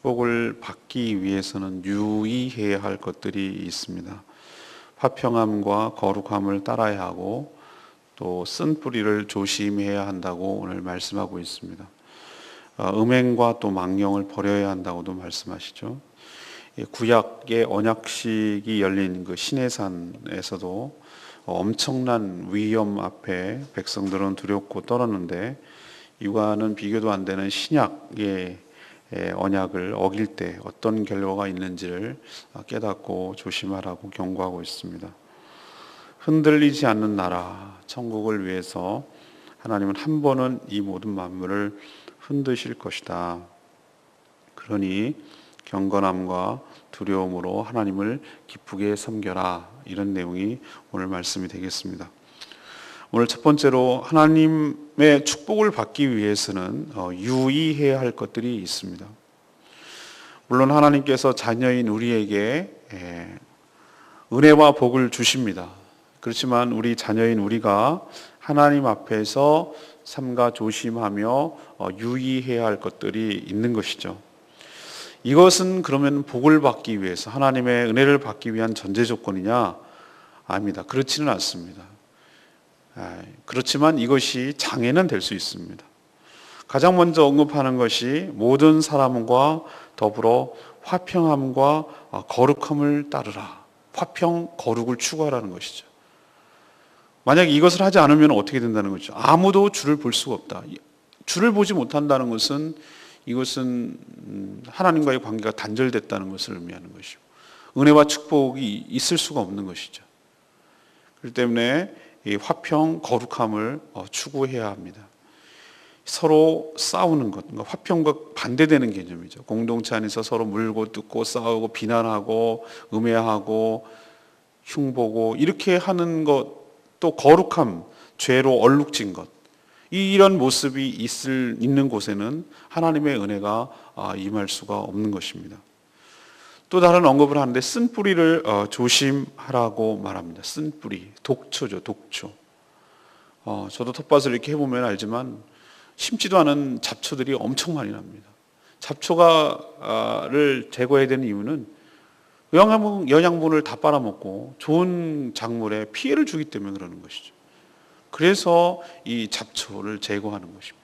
축복을 받기 위해서는 유의해야 할 것들이 있습니다. 화평함과 거룩함을 따라야 하고 또 쓴 뿌리를 조심해야 한다고 오늘 말씀하고 있습니다. 음행과 또 망령을 버려야 한다고도 말씀하시죠. 구약의 언약식이 열린 그 시내산에서도 엄청난 위험 앞에 백성들은 두렵고 떨었는데, 이와는 비교도 안 되는 신약의 언약을 어길 때 어떤 결과가 있는지를 깨닫고 조심하라고 경고하고 있습니다. 흔들리지 않는 나라 천국을 위해서 하나님은 한 번은 이 모든 만물을 흔드실 것이다. 그러니 경건함과 두려움으로 하나님을 기쁘게 섬겨라. 이런 내용이 오늘 말씀이 되겠습니다. 오늘 첫 번째로 하나님의 축복을 받기 위해서는 유의해야 할 것들이 있습니다. 물론 하나님께서 자녀인 우리에게 은혜와 복을 주십니다. 그렇지만 우리 자녀인 우리가 하나님 앞에서 삼가 조심하며 유의해야 할 것들이 있는 것이죠. 이것은 그러면 복을 받기 위해서, 하나님의 은혜를 받기 위한 전제 조건이냐? 아닙니다. 그렇지는 않습니다. 그렇지만 이것이 장애는 될 수 있습니다. 가장 먼저 언급하는 것이 모든 사람과 더불어 화평함과 거룩함을 따르라. 화평, 거룩을 추구하라는 것이죠. 만약 이것을 하지 않으면 어떻게 된다는 거죠? 아무도 주를 볼 수가 없다. 주를 보지 못한다는 것은, 이것은 하나님과의 관계가 단절됐다는 것을 의미하는 것이고, 은혜와 축복이 있을 수가 없는 것이죠. 그렇기 때문에 이 화평, 거룩함을 추구해야 합니다. 서로 싸우는 것, 그러니까 화평과 반대되는 개념이죠. 공동체 안에서 서로 물고 뜯고 싸우고 비난하고 음해하고 흉보고 이렇게 하는 것, 또 거룩함, 죄로 얼룩진 것, 이런 모습이 있는 곳에는 하나님의 은혜가 임할 수가 없는 것입니다. 또 다른 언급을 하는데 쓴 뿌리를 조심하라고 말합니다. 쓴 뿌리, 독초죠, 독초. 저도 텃밭을 이렇게 해보면 알지만 심지도 않은 잡초들이 엄청 많이 납니다. 잡초를 제거해야 되는 이유는 영양분을 다 빨아먹고 좋은 작물에 피해를 주기 때문에 그러는 것이죠. 그래서 이 잡초를 제거하는 것입니다.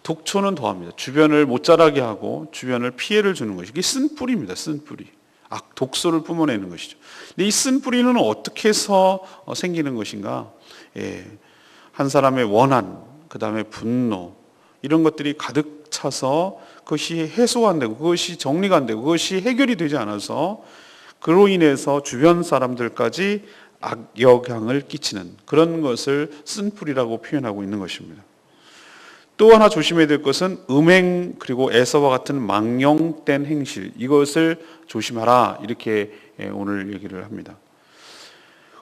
독초는 더합니다. 주변을 못 자라게 하고 주변을 피해를 주는 것이, 이게 쓴 뿌리입니다. 쓴 뿌리. 독소를 뿜어내는 것이죠. 근데 이 쓴 뿌리는 어떻게 해서 생기는 것인가? 한 사람의 원한, 그 다음에 분노, 이런 것들이 가득 차서 그것이 해소가 안 되고 그것이 정리가 안 되고 그것이 해결이 되지 않아서 그로 인해서 주변 사람들까지 악영향을 끼치는 그런 것을 쓴 뿌리라고 표현하고 있는 것입니다. 또 하나 조심해야 될 것은 음행, 그리고 에서와 같은 망령된 행실, 이것을 조심하라, 이렇게 오늘 얘기를 합니다.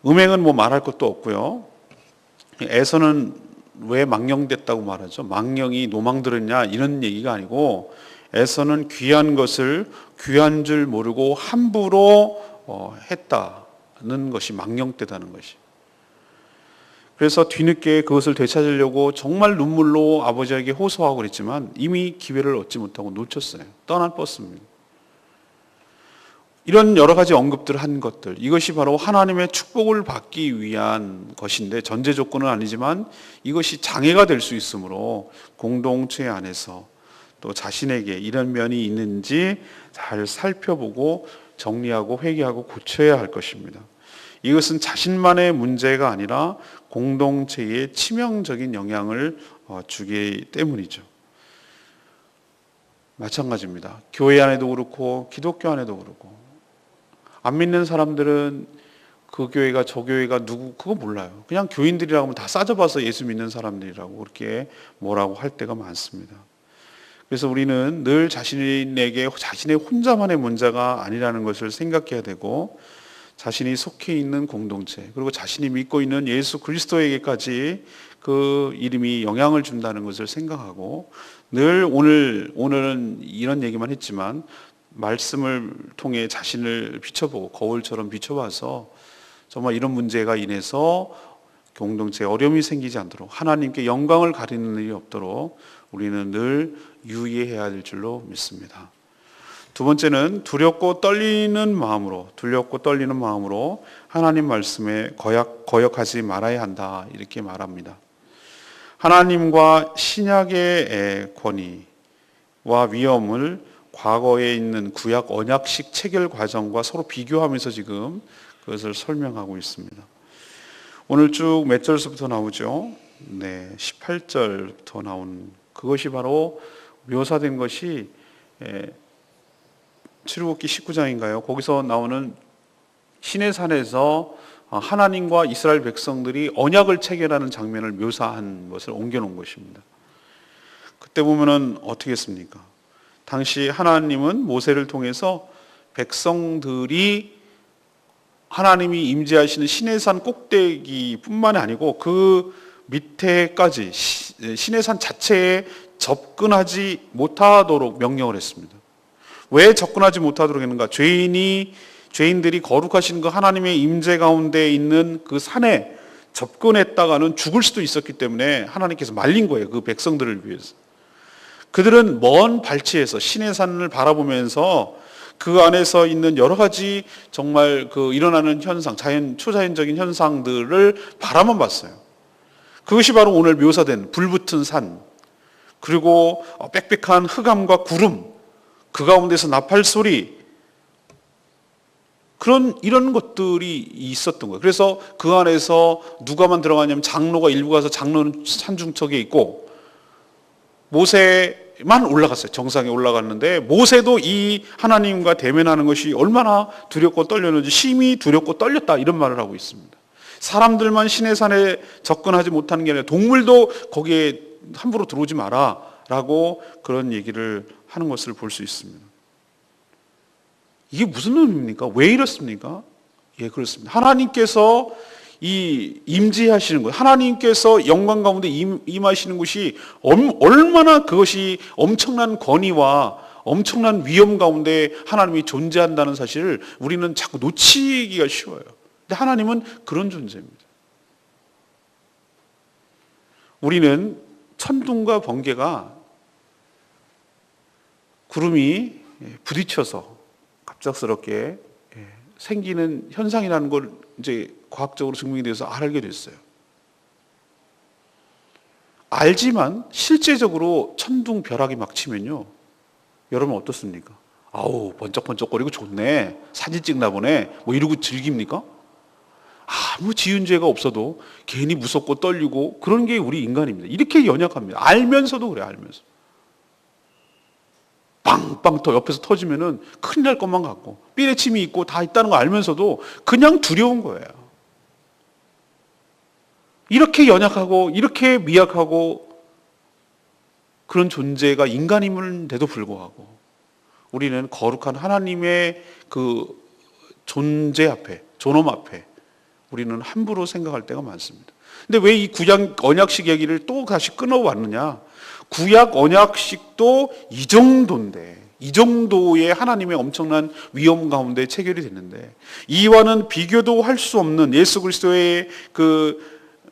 음행은 뭐 말할 것도 없고요. 에서는 왜 망령됐다고 말하죠? 망령이 노망 들었냐, 이런 얘기가 아니고, 에서는 귀한 것을 귀한 줄 모르고 함부로 했다는 것이 망령되다는 것이. 그래서 뒤늦게 그것을 되찾으려고 정말 눈물로 아버지에게 호소하고 그랬지만 이미 기회를 얻지 못하고 놓쳤어요. 떠난 버스입니다. 이런 여러 가지 언급들을 한 것들, 이것이 바로 하나님의 축복을 받기 위한 것인데, 전제 조건은 아니지만 이것이 장애가 될 수 있으므로 공동체 안에서 또 자신에게 이런 면이 있는지 잘 살펴보고 정리하고 회개하고 고쳐야 할 것입니다. 이것은 자신만의 문제가 아니라 공동체에 치명적인 영향을 주기 때문이죠. 마찬가지입니다. 교회 안에도 그렇고 기독교 안에도 그렇고, 안 믿는 사람들은 그 교회가 저 교회가 누구 그거 몰라요. 그냥 교인들이라고 하면 다 싸져봐서 예수 믿는 사람들이라고 그렇게 뭐라고 할 때가 많습니다. 그래서 우리는 늘 자신에게 자신의 혼자만의 문제가 아니라는 것을 생각해야 되고, 자신이 속해 있는 공동체, 그리고 자신이 믿고 있는 예수 그리스도에게까지 그 이름이 영향을 준다는 것을 생각하고, 늘 오늘은 이런 얘기만 했지만 말씀을 통해 자신을 비춰보고 거울처럼 비춰봐서 정말 이런 문제가 인해서 공동체에 어려움이 생기지 않도록, 하나님께 영광을 가리는 일이 없도록 우리는 늘 유의해야 될 줄로 믿습니다. 두 번째는 두렵고 떨리는 마음으로 하나님 말씀에 거역하지 말아야 한다, 이렇게 말합니다. 하나님과 신약의 권위와 위험을 과거에 있는 구약 언약식 체결 과정과 서로 비교하면서 지금 그것을 설명하고 있습니다. 오늘 쭉 몇 절서부터 나오죠? 18절부터 나온 그것이 바로 묘사된 것이 출애굽기 19장인가요? 거기서 나오는 시내산에서 하나님과 이스라엘 백성들이 언약을 체결하는 장면을 묘사한 것을 옮겨놓은 것입니다. 그때 보면은 어떻게 했습니까? 당시 하나님은 모세를 통해서 백성들이 하나님이 임재하시는 시내산 꼭대기뿐만 아니고 그 밑에까지 시내산 자체에 접근하지 못하도록 명령을 했습니다. 왜 접근하지 못하도록 했는가? 죄인들이 거룩하신 그 하나님의 임재 가운데 있는 그 산에 접근했다가는 죽을 수도 있었기 때문에 하나님께서 말린 거예요. 그 백성들을 위해서. 그들은 먼 발치에서 시내산을 바라보면서 그 안에서 있는 여러 가지 정말 그 일어나는 현상, 초자연적인 현상들을 바라만 봤어요. 그것이 바로 오늘 묘사된 불붙은 산, 그리고 빽빽한 흑암과 구름, 그 가운데서 나팔 소리, 이런 것들이 있었던 거예요. 그래서 그 안에서 누가만 들어가냐면 장로가 일부 가서 장로는 산중턱에 있고 모세만 올라갔어요. 정상에 올라갔는데 모세도 이 하나님과 대면하는 것이 얼마나 두렵고 떨렸는지 심히 두렵고 떨렸다, 이런 말을 하고 있습니다. 사람들만 시내산에 접근하지 못하는 게 아니라 동물도 거기에 함부로 들어오지 마라 라고 그런 얘기를 하는 것을 볼 수 있습니다. 이게 무슨 의미입니까? 왜 이렇습니까? 예, 그렇습니다. 하나님께서 임재하시는 것, 하나님께서 영광 가운데 임하시는 것이 얼마나 그것이 엄청난 권위와 엄청난 위험 가운데 하나님이 존재한다는 사실을 우리는 자꾸 놓치기가 쉬워요. 근데 하나님은 그런 존재입니다. 우리는 천둥과 번개가 구름이 부딪혀서 갑작스럽게 생기는 현상이라는 걸 이제 과학적으로 증명이 돼서 알게 됐어요. 알지만 실제적으로 천둥 벼락이 막 치면요, 여러분 어떻습니까? 아우, 번쩍번쩍거리고 좋네, 사진 찍나 보네, 뭐 이러고 즐깁니까? 아무 지은 죄가 없어도 괜히 무섭고 떨리고 그런 게 우리 인간입니다. 이렇게 연약합니다. 알면서도 그래요. 알면서 빵빵 옆에서 터지면은 큰일 날 것만 같고 삐레침이 있고 다 있다는 거 알면서도 그냥 두려운 거예요. 이렇게 연약하고 이렇게 미약하고 그런 존재가 인간임인데도 불구하고 우리는 거룩한 하나님의 그 존재 앞에, 존엄 앞에 우리는 함부로 생각할 때가 많습니다. 근데 왜 이 구약 언약식 얘기를 또 다시 끊어왔느냐? 구약 언약식도 이 정도인데, 이 정도의 하나님의 엄청난 위험 가운데 체결이 됐는데, 이와는 비교도 할 수 없는 예수 그리스도의 그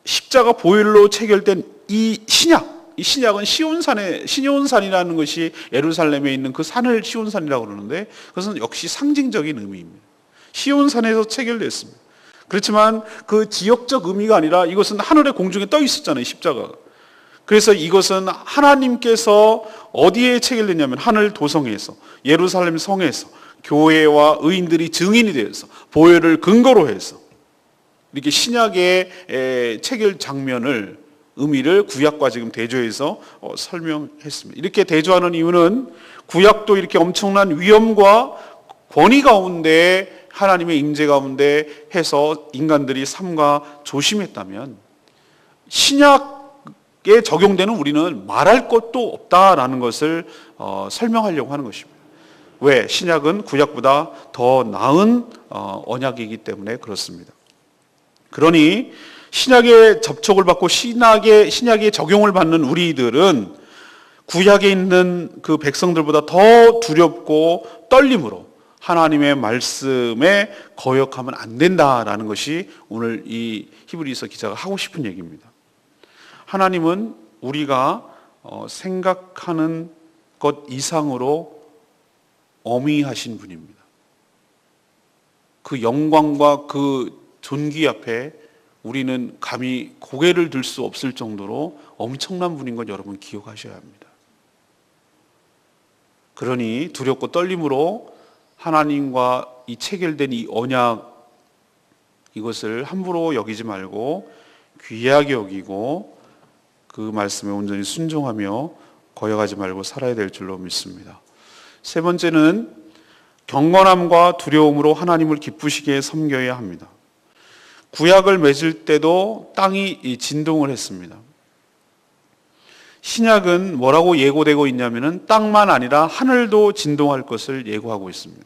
십자가 보혈로 체결된 이 신약은 시온산이라는 것이 예루살렘에 있는 그 산을 시온산이라고 그러는데, 그것은 역시 상징적인 의미입니다. 시온산에서 체결됐습니다. 그렇지만 그 지역적 의미가 아니라 이것은 하늘의 공중에 떠 있었잖아요, 십자가가. 그래서 이것은 하나님께서 어디에 체결됐냐면 하늘 도성에서, 예루살렘 성에서 교회와 의인들이 증인이 되어서 보혈을 근거로 해서 이렇게 신약의 체결 장면을, 의미를 구약과 지금 대조해서 설명했습니다. 이렇게 대조하는 이유는 구약도 이렇게 엄청난 위험과 권위 가운데 하나님의 임재 가운데 해서 인간들이 삼가 조심했다면 신약에 적용되는 우리는 말할 것도 없다라는 것을 설명하려고 하는 것입니다. 왜? 신약은 구약보다 더 나은 언약이기 때문에 그렇습니다. 그러니 신약의 접촉을 받고 신약의 적용을 받는 우리들은 구약에 있는 그 백성들보다 더 두렵고 떨림으로 하나님의 말씀에 거역하면 안 된다라는 것이 오늘 이 히브리서 기자가 하고 싶은 얘기입니다. 하나님은 우리가 생각하는 것 이상으로 어미하신 분입니다. 그 영광과 그 존귀 앞에 우리는 감히 고개를 들 수 없을 정도로 엄청난 분인 것 여러분 기억하셔야 합니다. 그러니 두렵고 떨림으로 하나님과 이 체결된 이 언약, 이것을 함부로 여기지 말고 귀하게 여기고 그 말씀에 온전히 순종하며 거역하지 말고 살아야 될 줄로 믿습니다. 세 번째는 경건함과 두려움으로 하나님을 기쁘시게 섬겨야 합니다. 구약을 맺을 때도 땅이 진동을 했습니다. 신약은 뭐라고 예고되고 있냐면은 땅만 아니라 하늘도 진동할 것을 예고하고 있습니다.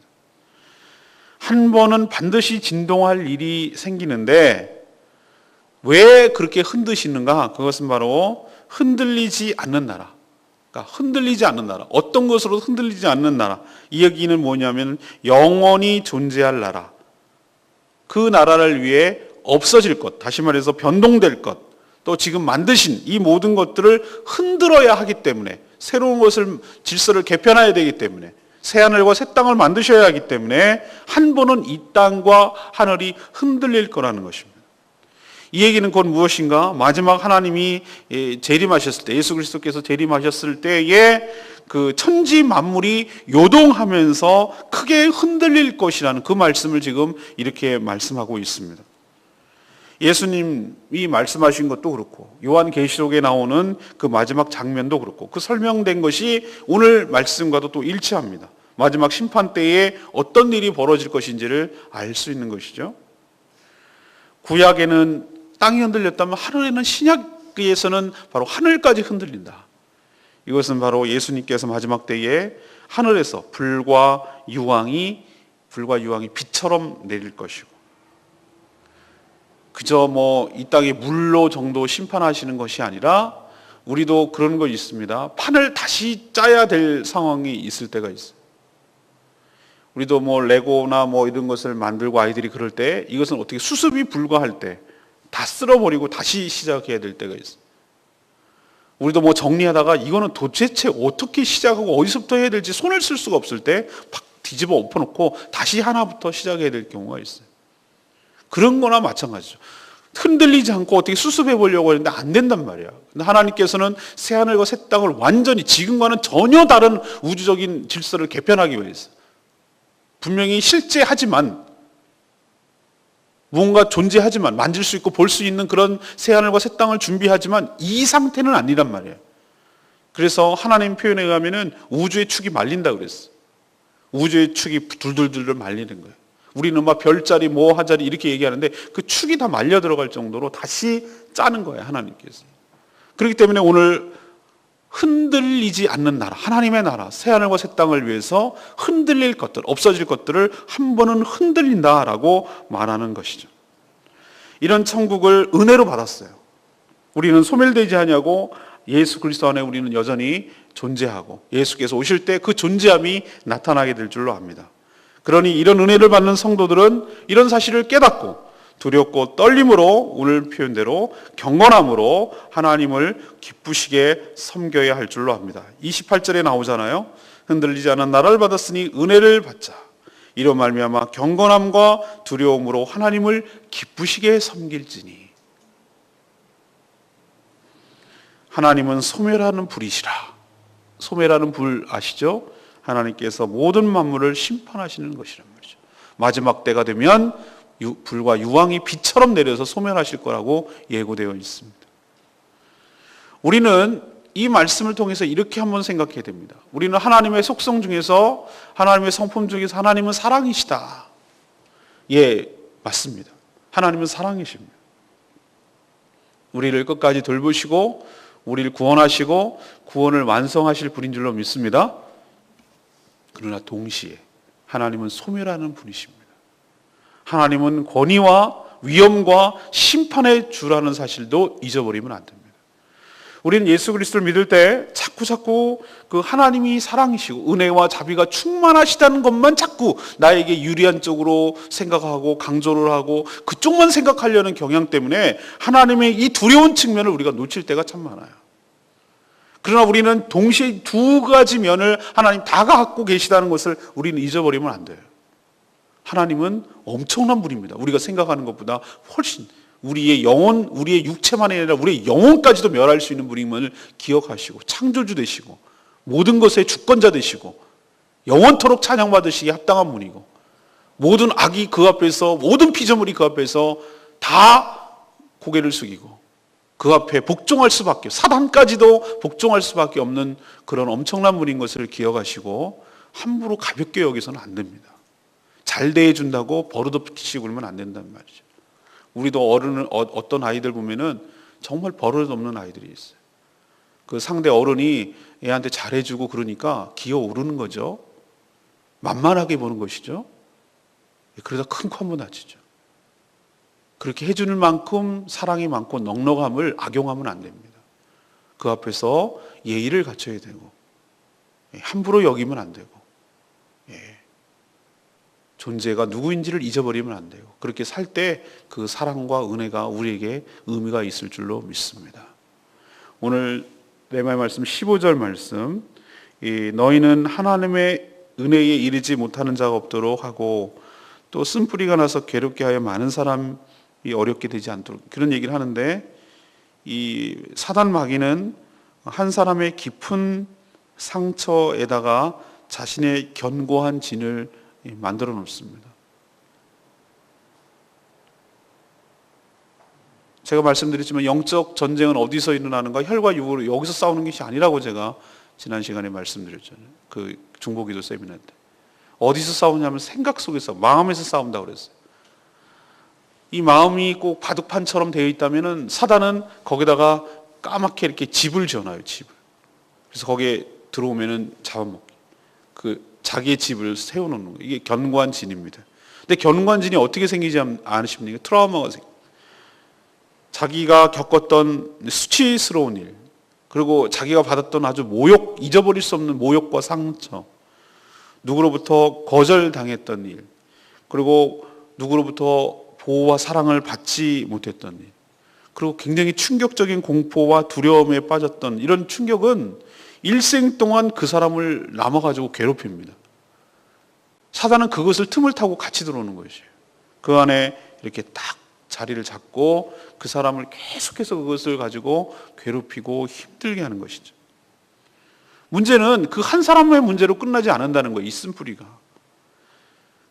한 번은 반드시 진동할 일이 생기는데 왜 그렇게 흔드시는가? 그것은 바로 흔들리지 않는 나라. 그러니까 흔들리지 않는 나라. 어떤 것으로도 흔들리지 않는 나라. 이 얘기는 뭐냐면 영원히 존재할 나라. 그 나라를 위해 없어질 것, 다시 말해서 변동될 것, 또 지금 만드신 이 모든 것들을 흔들어야 하기 때문에, 새로운 것을 질서를 개편해야 되기 때문에, 새하늘과 새 땅을 만드셔야 하기 때문에 한 번은 이 땅과 하늘이 흔들릴 거라는 것입니다. 이 얘기는 곧 무엇인가? 마지막 하나님이 재림하셨을 때, 예수 그리스도께서 재림하셨을 때에 그 천지 만물이 요동하면서 크게 흔들릴 것이라는 그 말씀을 지금 이렇게 말씀하고 있습니다. 예수님이 말씀하신 것도 그렇고 요한계시록에 나오는 그 마지막 장면도 그렇고 그 설명된 것이 오늘 말씀과도 또 일치합니다. 마지막 심판 때에 어떤 일이 벌어질 것인지를 알 수 있는 것이죠. 구약에는 땅이 흔들렸다면 하늘에는, 신약에서는 바로 하늘까지 흔들린다. 이것은 바로 예수님께서 마지막 때에 하늘에서 불과 유황이 비처럼 내릴 것이고, 그저 이 땅에 물로 정도 심판하시는 것이 아니라 우리도 그런 거 있습니다. 판을 다시 짜야 될 상황이 있을 때가 있어요. 우리도 레고나 이런 것을 만들고 아이들이 그럴 때 이것은 어떻게 수습이 불가할 때 다 쓸어버리고 다시 시작해야 될 때가 있어요. 우리도 정리하다가 이거는 도대체 어떻게 시작하고 어디서부터 해야 될지 손을 쓸 수가 없을 때 팍 뒤집어 엎어놓고 다시 하나부터 시작해야 될 경우가 있어요. 그런 거나 마찬가지죠. 흔들리지 않고 어떻게 수습해 보려고 하는데 안 된단 말이야. 근데 하나님께서는 새하늘과 새 땅을 완전히 지금과는 전혀 다른 우주적인 질서를 개편하기 위해서 분명히 실제하지만, 무언가 존재하지만, 만질 수 있고 볼 수 있는 그런 새하늘과 새 땅을 준비하지만 이 상태는 아니란 말이에요. 그래서 하나님 표현에 가면은 우주의 축이 말린다 그랬어. 우주의 축이 둘둘둘 말리는 거예요. 우리는 별자리 하자리 이렇게 얘기하는데 그 축이 다 말려 들어갈 정도로 다시 짜는 거예요, 하나님께서. 그렇기 때문에 오늘 흔들리지 않는 나라, 하나님의 나라, 새하늘과 새 땅을 위해서 흔들릴 것들, 없어질 것들을 한 번은 흔들린다라고 말하는 것이죠. 이런 천국을 은혜로 받았어요. 우리는 소멸되지 않냐고, 예수 그리스도 안에 우리는 여전히 존재하고 예수께서 오실 때 그 존재함이 나타나게 될 줄로 압니다. 그러니 이런 은혜를 받는 성도들은 이런 사실을 깨닫고 두렵고 떨림으로, 오늘 표현대로 경건함으로 하나님을 기쁘시게 섬겨야 할 줄로 압니다. 28절에 나오잖아요. 흔들리지 않은 나라를 받았으니 은혜를 받자. 이로 말미암아 경건함과 두려움으로 하나님을 기쁘시게 섬길지니. 하나님은 소멸하는 불이시라. 소멸하는 불 아시죠? 하나님께서 모든 만물을 심판하시는 것이란 말이죠. 마지막 때가 되면 불과 유황이 비처럼 내려서 소멸하실 거라고 예고되어 있습니다. 우리는 이 말씀을 통해서 이렇게 한번 생각해야 됩니다. 우리는 하나님의 속성 중에서, 하나님의 성품 중에서 하나님은 사랑이시다. 예, 맞습니다. 하나님은 사랑이십니다. 우리를 끝까지 돌보시고 우리를 구원하시고 구원을 완성하실 분인 줄로 믿습니다. 그러나 동시에 하나님은 소멸하는 분이십니다. 하나님은 권위와 위엄과 심판의 주라는 사실도 잊어버리면 안 됩니다. 우리는 예수 그리스도를 믿을 때 자꾸 그 하나님이 사랑이시고 은혜와 자비가 충만하시다는 것만 자꾸 나에게 유리한 쪽으로 생각하고 강조를 하고 그쪽만 생각하려는 경향 때문에 하나님의 이 두려운 측면을 우리가 놓칠 때가 참 많아요. 그러나 우리는 동시에 두 가지 면을 하나님 다 갖고 계시다는 것을 우리는 잊어버리면 안 돼요. 하나님은 엄청난 분입니다. 우리가 생각하는 것보다 훨씬 우리의 영혼, 우리의 육체만이 아니라 우리의 영혼까지도 멸할 수 있는 분임을 기억하시고 창조주 되시고 모든 것의 주권자 되시고 영원토록 찬양받으시기에 합당한 분이고 모든 악이 그 앞에서 모든 피조물이 그 앞에서 다 고개를 숙이고 그 앞에 복종할 수밖에 사단까지도 복종할 수밖에 없는 그런 엄청난 분인 것을 기억하시고 함부로 가볍게 여기서는 안 됩니다. 잘 대해준다고 버릇없이 굴면 안 된다는 말이죠. 우리도 어떤 아이들 보면은 정말 버릇없는 아이들이 있어요. 그 상대 어른이 애한테 잘해주고 그러니까 기어오르는 거죠. 만만하게 보는 것이죠. 그러다 큰 코 한번 다치죠. 그렇게 해주는 만큼 사랑이 많고 넉넉함을 악용하면 안 됩니다. 그 앞에서 예의를 갖춰야 되고 함부로 여기면 안 되고 존재가 누구인지를 잊어버리면 안 되고 그렇게 살 때 그 사랑과 은혜가 우리에게 의미가 있을 줄로 믿습니다. 오늘 레마의 말씀 15절 말씀 너희는 하나님의 은혜에 이르지 못하는 자가 없도록 하고 또 쓴뿌리가 나서 괴롭게 하여 많은 사람이 어렵게 되지 않도록 그런 얘기를 하는데 이 사단 마귀는 한 사람의 깊은 상처에다가 자신의 견고한 진을 만들어 놓습니다. 제가 말씀드렸지만 영적 전쟁은 어디서 일어나는가? 혈과 육으로 여기서 싸우는 것이 아니라고 제가 지난 시간에 말씀드렸잖아요. 그 중보기도 세미나 때. 어디서 싸우냐면 생각 속에서 마음에서 싸운다고 그랬어요. 이 마음이 꼭 바둑판처럼 되어 있다면은 사단은 거기다가 까맣게 이렇게 집을 지어놔요. 집을. 그래서 거기에 들어오면은 잡아먹기. 그 자기의 집을 세워놓는 거예요. 이게 견고한 진입니다. 근데 견고한 진이 어떻게 생기지 않으십니까? 트라우마가 생깁니다. 자기가 겪었던 수치스러운 일, 그리고 자기가 받았던 아주 잊어버릴 수 없는 모욕과 상처, 누구로부터 거절당했던 일, 그리고 누구로부터 보호와 사랑을 받지 못했던 일, 그리고 굉장히 충격적인 공포와 두려움에 빠졌던 이런 충격은 일생 동안 그 사람을 남아가지고 괴롭힙니다. 사단은 그것을 틈을 타고 같이 들어오는 것이에요. 그 안에 이렇게 딱 자리를 잡고 그 사람을 계속해서 그것을 가지고 괴롭히고 힘들게 하는 것이죠. 문제는 그 한 사람의 문제로 끝나지 않는다는 거예요. 이 쓴뿌리가.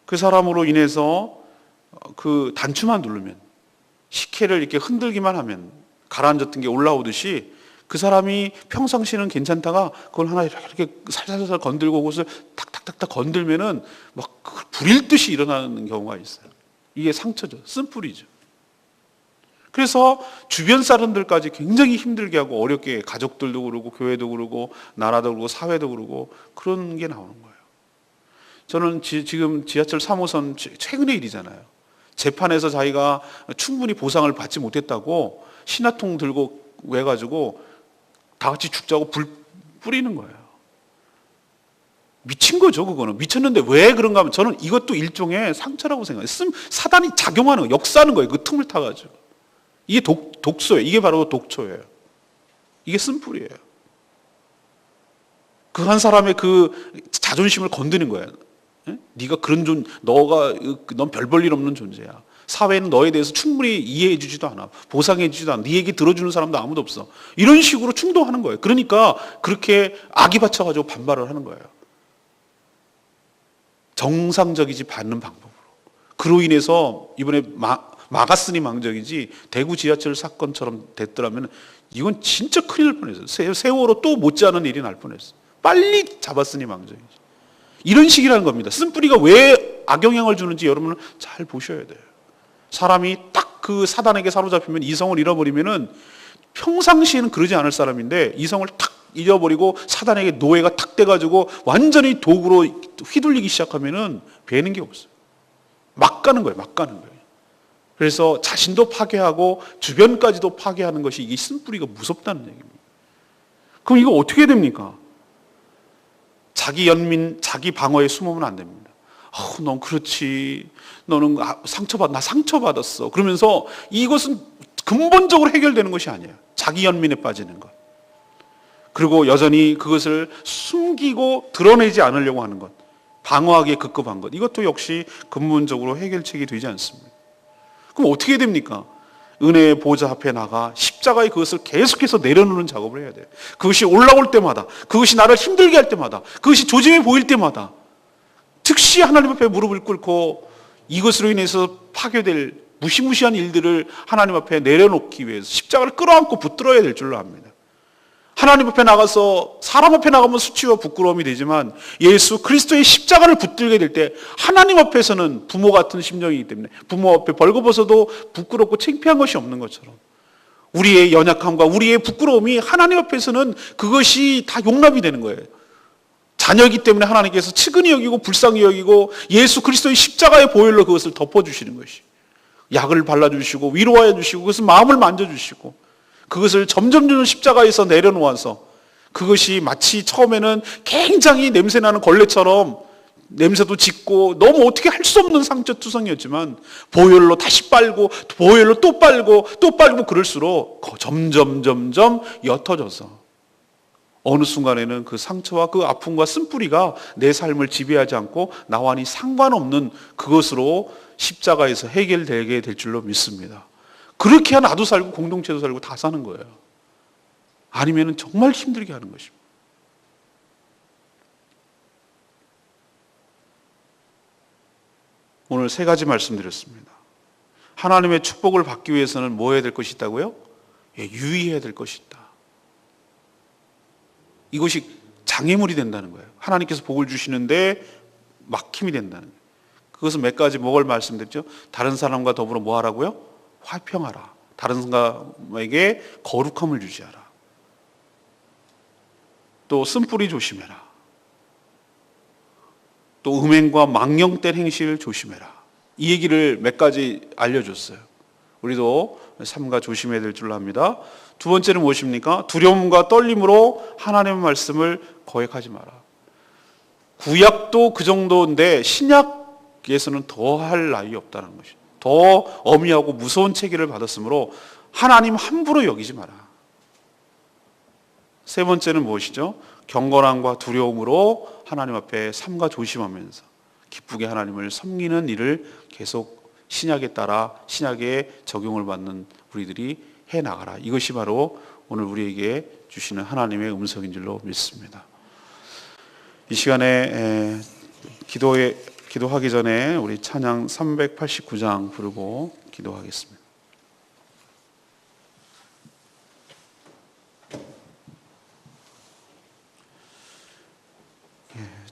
그 사람으로 인해서 그 단추만 누르면 식혜를 이렇게 흔들기만 하면 가라앉았던 게 올라오듯이 그 사람이 평상시는 괜찮다가 그걸 하나 이렇게 살살살 건들고 그것을 탁탁탁탁 건들면은 막 불일 듯이 일어나는 경우가 있어요. 이게 상처죠. 쓴뿌리죠. 그래서 주변 사람들까지 굉장히 힘들게 하고 어렵게 가족들도 그러고 교회도 그러고 나라도 그러고 사회도 그러고 그런 게 나오는 거예요. 저는 지금 지하철 3호선 최근의 일이잖아요. 재판에서 자기가 충분히 보상을 받지 못했다고 신화통 들고 외가지고 다 같이 죽자고 불 뿌리는 거예요. 미친 거죠, 그거는. 미쳤는데 왜 그런가 하면 저는 이것도 일종의 상처라고 생각해요. 사단이 작용하는 거예요. 역사하는 거예요. 그 틈을 타가지고. 이게 독소예요. 이게 바로 독초예요. 이게 쓴뿌리예요. 그 한 사람의 그 자존심을 건드는 거예요. 네가 그런 넌 별 볼 일 없는 존재야. 사회는 너에 대해서 충분히 이해해 주지도 않아. 보상해 주지도 않아. 네 얘기 들어주는 사람도 아무도 없어. 이런 식으로 충동하는 거예요. 그러니까 그렇게 악이 받쳐가지고 반발을 하는 거예요. 정상적이지 않는 방법으로. 그로 인해서 이번에 막았으니 망정이지 대구 지하철 사건처럼 됐더라면 이건 진짜 큰일 날 뻔했어요. 세월호 또 못지않은 일이 날 뻔했어요. 빨리 잡았으니 망정이지. 이런 식이라는 겁니다. 쓴뿌리가 왜 악영향을 주는지 여러분은 잘 보셔야 돼요. 사람이 딱 그 사단에게 사로잡히면 이성을 잃어버리면은 평상시에는 그러지 않을 사람인데 이성을 탁 잃어버리고 사단에게 노예가 탁 돼가지고 완전히 도구로 휘둘리기 시작하면은 배는 게 없어요. 막 가는 거예요. 막 가는 거예요. 그래서 자신도 파괴하고 주변까지도 파괴하는 것이 이 쓴뿌리가 무섭다는 얘기입니다. 그럼 이거 어떻게 됩니까? 자기 연민, 자기 방어에 숨으면 안 됩니다. 넌 그렇지. 너는 나 상처받았어. 그러면서 이것은 근본적으로 해결되는 것이 아니에요. 자기 연민에 빠지는 것. 그리고 여전히 그것을 숨기고 드러내지 않으려고 하는 것, 방어하기에 급급한 것, 이것도 역시 근본적으로 해결책이 되지 않습니다. 그럼 어떻게 됩니까? 은혜의 보좌 앞에 나가 십자가의 그것을 계속해서 내려놓는 작업을 해야 돼요. 그것이 올라올 때마다, 그것이 나를 힘들게 할 때마다, 그것이 조짐이 보일 때마다 즉시 하나님 앞에 무릎을 꿇고 이것으로 인해서 파괴될 무시무시한 일들을 하나님 앞에 내려놓기 위해서 십자가를 끌어안고 붙들어야 될 줄로 압니다. 하나님 앞에 나가서, 사람 앞에 나가면 수치와 부끄러움이 되지만 예수 그리스도의 십자가를 붙들게 될 때 하나님 앞에서는 부모 같은 심정이기 때문에 부모 앞에 벌거벗어도 부끄럽고 창피한 것이 없는 것처럼 우리의 연약함과 우리의 부끄러움이 하나님 앞에서는 그것이 다 용납이 되는 거예요. 자녀이기 때문에 하나님께서 측은히 여기고 불쌍히 여기고 예수 그리스도의 십자가의 보혈로 그것을 덮어주시는 것이, 약을 발라주시고 위로하여 주시고 그것을 마음을 만져주시고 그것을 점점 십자가에서 내려놓아서 그것이 마치 처음에는 굉장히 냄새나는 걸레처럼 냄새도 짙고 너무 어떻게 할 수 없는 상처투성이었지만 보혈로 다시 빨고 보혈로 또 빨고 또 빨고 그럴수록 점점 옅어져서 어느 순간에는 그 상처와 그 아픔과 쓴뿌리가 내 삶을 지배하지 않고 나와는 상관없는 그것으로 십자가에서 해결되게 될 줄로 믿습니다. 그렇게 해야 나도 살고 공동체도 살고 다 사는 거예요. 아니면 정말 힘들게 하는 것입니다. 오늘 세 가지 말씀드렸습니다. 하나님의 축복을 받기 위해서는 뭐 해야 될 것이 있다고요? 유의해야 될 것이 있다. 이것이 장애물이 된다는 거예요. 하나님께서 복을 주시는데 막힘이 된다는 거예요. 그것은 몇 가지 뭐를 말씀드렸죠? 다른 사람과 더불어 뭐 하라고요? 화평하라. 다른 사람에게 거룩함을 유지하라. 또 쓴뿌리 조심해라. 또 음행과 망령된 행실을 조심해라. 이 얘기를 몇 가지 알려줬어요. 우리도 삼가 조심해야 될 줄로 압니다. 두 번째는 무엇입니까? 두려움과 떨림으로 하나님의 말씀을 거역하지 마라. 구약도 그 정도인데 신약에서는 더할 나위 없다는 것이죠. 더 엄히하고 무서운 체계를 받았으므로 하나님 함부로 여기지 마라. 세 번째는 무엇이죠? 경건함과 두려움으로 하나님 앞에 삼가 조심하면서 기쁘게 하나님을 섬기는 일을 계속 신약에 따라 신약에 적용을 받는 우리들이 해나가라. 이것이 바로 오늘 우리에게 주시는 하나님의 음성인 줄로 믿습니다. 이 시간에 기도하기 전에 우리 찬양 389장 부르고 기도하겠습니다.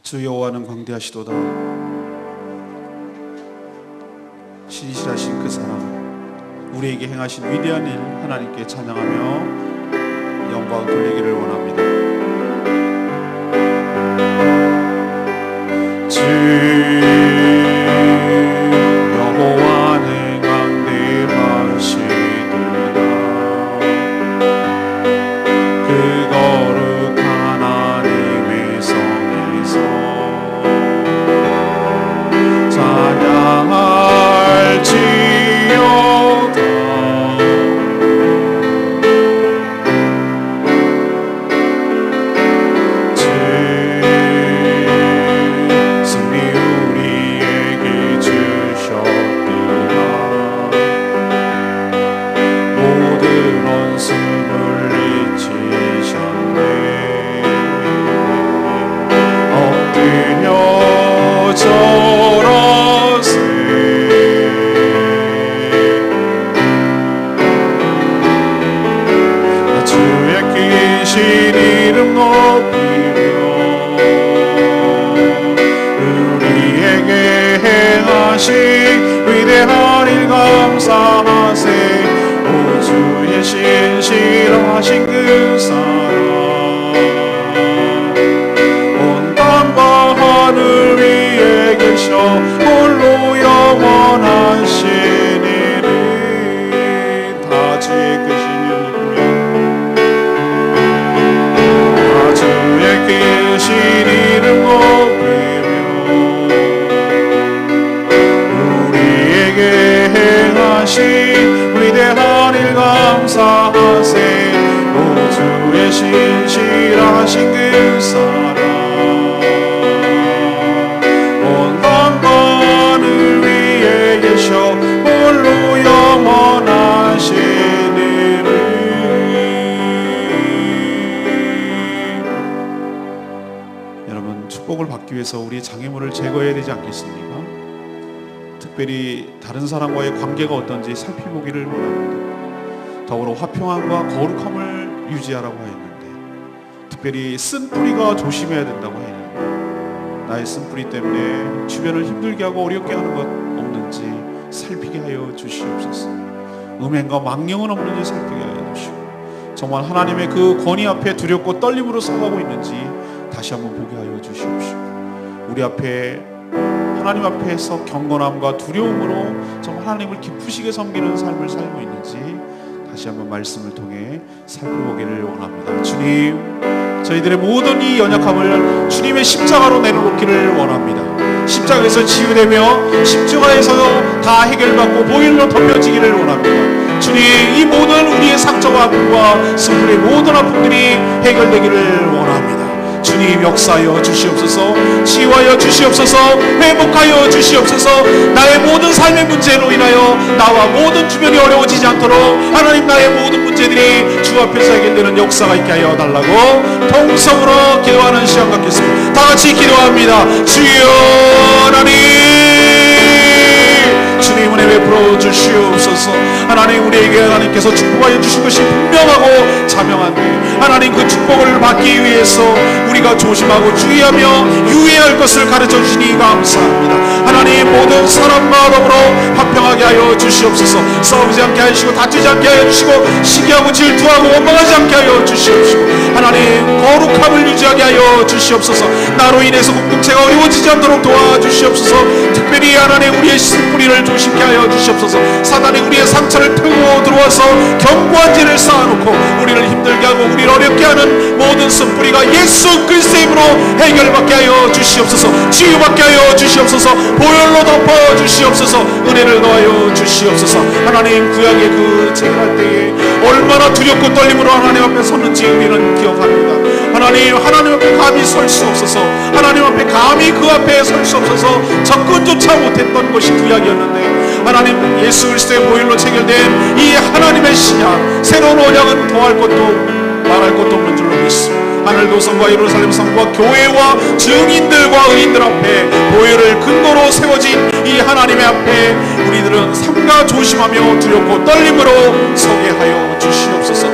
주 여호와는 광대하시도다. 신실하신 그 사랑, 우리에게 행하신 위대한 일 하나님께 찬양하며 영광 돌리기를 원합니다. 주 여호와는 강대하시도다. 그 거룩한 하나님의 성에서 찬양할지어다. 위대한 일 감사하세. 오 주의 신실하신 그 사랑, 온 땅과 하늘 위에 계셔 홀로 영원하신 일을 다 지키시니 다 주의 크신 이름 높이며 위대한 일 감사하세. 오 주의 신실한 하신 그 사랑 온 땅만을 위해 계셔 홀로 영원하시니를. 여러분, 축복을 받기 위해서 우리 장애물을 제거해야 되지 않겠습니까? 특별히 다른 사람과의 관계가 어떤지 살펴보기를 원합니다. 더불어 화평함과 거룩함을 유지하라고 했는데, 특별히 쓴뿌리가 조심해야 된다고 했는데, 나의 쓴뿌리 때문에 주변을 힘들게 하고 어렵게 하는 것 없는지 살피게 하여 주시옵소서. 음행과 망령은 없는지 살피게 하여 주시고, 정말 하나님의 그 권위 앞에 두렵고 떨림으로 서가고 있는지 다시 한번 보게 하여 주시옵시고, 우리 앞에 하나님 앞에서 경건함과 두려움으로 정말 하나님을 기쁘시게 섬기는 삶을 살고 있는지 다시 한번 말씀을 통해 살펴보기를 원합니다. 주님, 저희들의 모든 이 연약함을 주님의 십자가로 내려놓기를 원합니다. 십자가에서 치유되며 십자가에서 다 해결받고 보혈로 덮여지기를 원합니다. 주님, 이 모든 우리의 상처와 아픔과 스스로의 모든 아픔들이 해결되기를 원합니다. 주님, 역사하여 주시옵소서. 치유하여 주시옵소서. 회복하여 주시옵소서. 나의 모든 삶의 문제로 인하여 나와 모든 주변이 어려워지지 않도록 하나님, 나의 모든 문제들이 주 앞에서 해결되는 역사가 있게 하여 달라고 통성으로 기도하는 시간 갖겠습니다. 다 같이 기도합니다. 주여 하나님, 주님 은혜 베풀어 주시옵소서. 하나님, 우리에게 하나님께서 축복하여 주신 것이 분명하고 자명한데, 하나님 그 축복을 받기 위해서 우리가 조심하고 주의하며 유의할 것을 가르쳐 주시니 감사합니다. 하나님, 모든 사람과 더불어 화평하게 하여 주시옵소서. 싸우지 않게 하시고 다투지 않게 하여 주시고 시기하고 질투하고 원망하지 않게 하여 주시옵시고, 하나님 거룩함을 유지하게 하여 주시옵소서. 나로 인해서 공동체가 어려워지지 않도록 도와주시옵소서. 특별히 하나님, 우리의 쓴뿌리를 조심케 하여 주시옵소서. 사단이 우리의 상처를 태우고 들어와서 견고한 죄를 쌓아놓고 우리를 힘들게 하고 우리를 어렵게 하는 모든 쓴뿌리가 예수 그리스도의 이름으로 해결받게 하여 주시옵소서. 치유받게 하여 주시옵소서. 보혈로 덮어 주시옵소서. 은혜를 더하여 주시옵소서. 하나님, 구약의 그 체결할 때에 얼마나 두렵고 떨림으로 하나님 앞에 섰는지 우리는 기억합니다. 하나님, 하나님 앞에 감히 설 수 없어서, 하나님 앞에 감히 그 앞에 설 수 없어서 접근조차 못했던 것이 구약이었는데, 하나님 예수 그리스도의 보혈로 체결된 이 하나님의 신약, 새로운 언약은 더할 것도 말할 것도 없는 줄로 믿습니다. 하늘도 성과 예루살렘 성과 교회와 증인들과 의인들 앞에 보혈을 근거로 세워진 이 하나님의 앞에 우리들은 삼가 조심하며 두렵고 떨림으로 서게 하여 주시옵소서.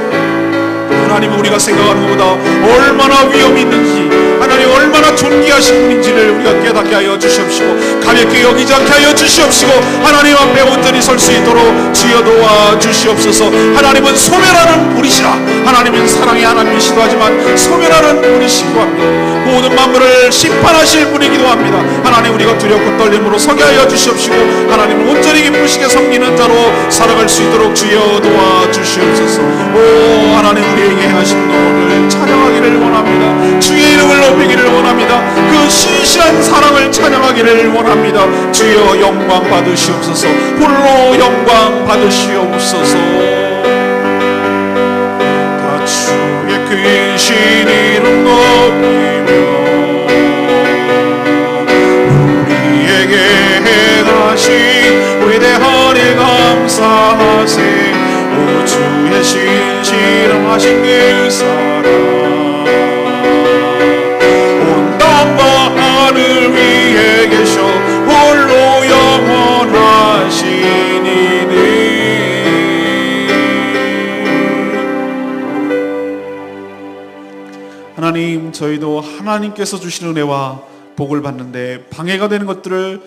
하나님은 우리가 생각하는 것보다 얼마나 위험이 있는지, 하나님 얼마나 존귀하신 분인지를 우리가 깨닫게 하여 주시옵시고, 가볍게 여기지 않게 하여 주시옵시고, 하나님 앞에 온전히 설 수 있도록 주여 도와 주시옵소서. 하나님은 소멸하는 분이시라. 하나님은 사랑의 하나님이시기도 하지만 소멸하는 분이시기도 합니다. 모든 만물을 심판하실 분이기도 합니다. 하나님, 우리가 두렵고 떨림으로 서게 하여 주시옵시고, 하나님은 온전히 기쁘시게 섬기는 자로 살아갈 수 있도록 주여 도와 주시옵소서. 오 하나님, 우리에게 행하신 노를 찬양하기를 원합니다. 주의 이름을 높이기를 원합니다. 그 신실한 사랑을 찬양하기를 원합니다. 주여 영광 받으시옵소서. 홀로 영광 받으시옵소서. 다 주의 크신 이름 높이며 우리에게 행하신 위대한 일 감사하세. 오 주의 신실하신 그 사랑 온 땅과 하늘 위에 계셔 홀로 영원하시니니. 하나님, 저희도 하나님께서 주신 은혜와 복을 받는데 방해가 되는 것들을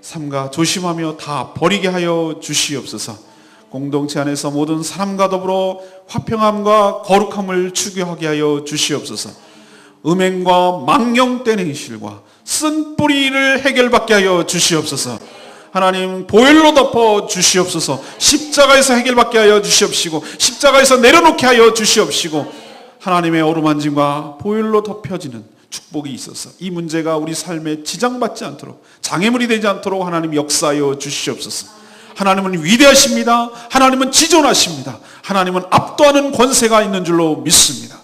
삼가 조심하며 다 버리게 하여 주시옵소서. 공동체 안에서 모든 사람과 더불어 화평함과 거룩함을 추구하게 하여 주시옵소서. 음행과 망령된 행실과 쓴뿌리를 해결받게 하여 주시옵소서. 하나님, 보혈로 덮어 주시옵소서. 십자가에서 해결받게 하여 주시옵시고, 십자가에서 내려놓게 하여 주시옵시고, 하나님의 어루만짐과 보혈로 덮여지는 축복이 있어서 이 문제가 우리 삶에 지장받지 않도록, 장애물이 되지 않도록 하나님 역사하여 주시옵소서. 하나님은 위대하십니다. 하나님은 지존하십니다. 하나님은 압도하는 권세가 있는 줄로 믿습니다.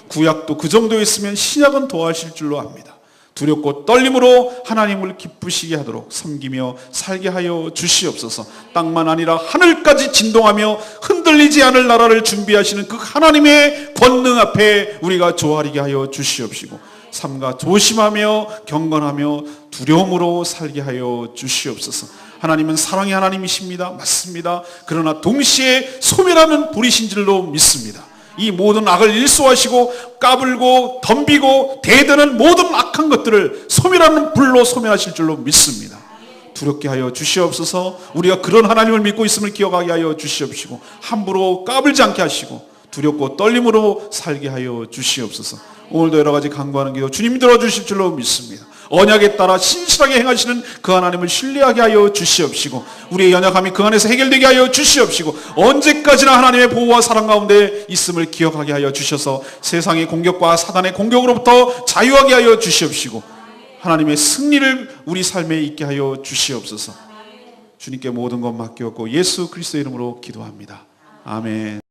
구약도 그 정도였으면 신약은 더하실 줄로 압니다. 두렵고 떨림으로 하나님을 기쁘시게 하도록 섬기며 살게 하여 주시옵소서. 땅만 아니라 하늘까지 진동하며 흔들리지 않을 나라를 준비하시는 그 하나님의 권능 앞에 우리가 조아리게 하여 주시옵시고, 삼가 조심하며 경건하며 두려움으로 살게 하여 주시옵소서. 하나님은 사랑의 하나님이십니다. 맞습니다. 그러나 동시에 소멸하는 불이신 줄로 믿습니다. 이 모든 악을 일소하시고 까불고 덤비고 대드는 모든 악한 것들을 소멸하는 불로 소멸하실 줄로 믿습니다. 두렵게 하여 주시옵소서. 우리가 그런 하나님을 믿고 있음을 기억하게 하여 주시옵시고, 함부로 까불지 않게 하시고 두렵고 떨림으로 살게 하여 주시옵소서. 오늘도 여러 가지 간구하는 기도 주님 들어주실 줄로 믿습니다. 언약에 따라 신실하게 행하시는 그 하나님을 신뢰하게 하여 주시옵시고, 우리의 연약함이 그 안에서 해결되게 하여 주시옵시고, 언제까지나 하나님의 보호와 사랑 가운데 있음을 기억하게 하여 주셔서 세상의 공격과 사단의 공격으로부터 자유하게 하여 주시옵시고, 하나님의 승리를 우리 삶에 있게 하여 주시옵소서. 주님께 모든 것 맡겼고 예수 그리스도의 이름으로 기도합니다. 아멘.